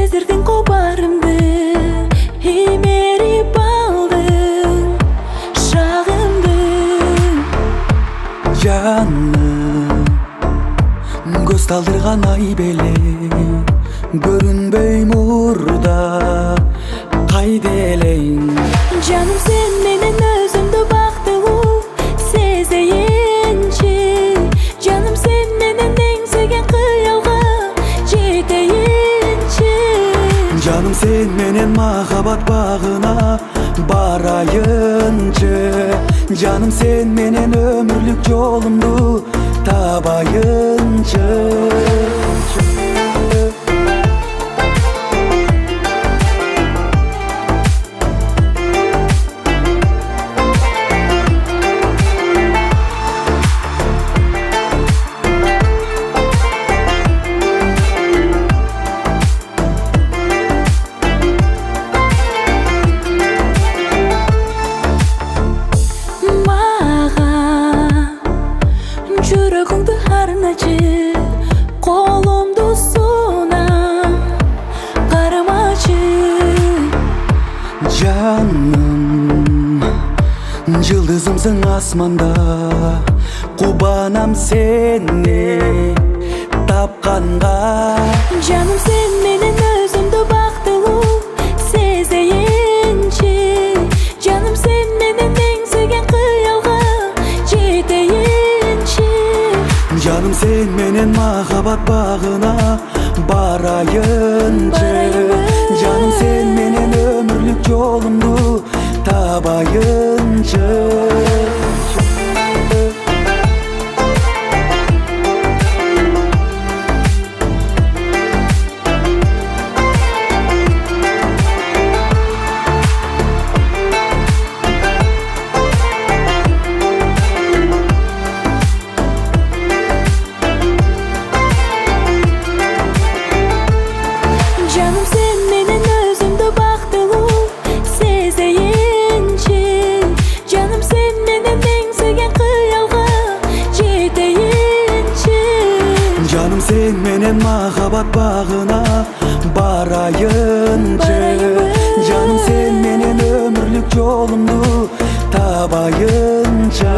Сезdirдиң кобарымды, имерип алдың шагымды. Жаным, көз талдырган ай беле көрүнбөй мурда кайда элең. Жаным, сен менен өзүмдү бактылуу сезейинчи. Жаным, сен менен эңсеген кыялга жетейинчи. Жаным, сен менен махаббат багына барайынчы. Жаным, сен менен өмүрлүк жолумду табайынчы. Жүрөгүңдү арначы, колумду сунам, карамачы. Жаным, жылдызымсың асманда, кубанам сени тапканга. Жаным, сен менен өзүмдү бактылуу сезейинчи. Жаным, сен менен эңсеген кыялга жетейинчи. Жаным, сен менен махаббат багына барайынчы. Жаным, сен менен өмүрлүк жолумду табайынчы. Жаным, сен менен өзүмдү бактылуу сезейинчи. Жаным, сен менен эңсеген кыялга жетейинчи. Жаным, сен менен махаббат багына барайынчы. Жаным, сен менен өмүрлүк жолумду табайынчы.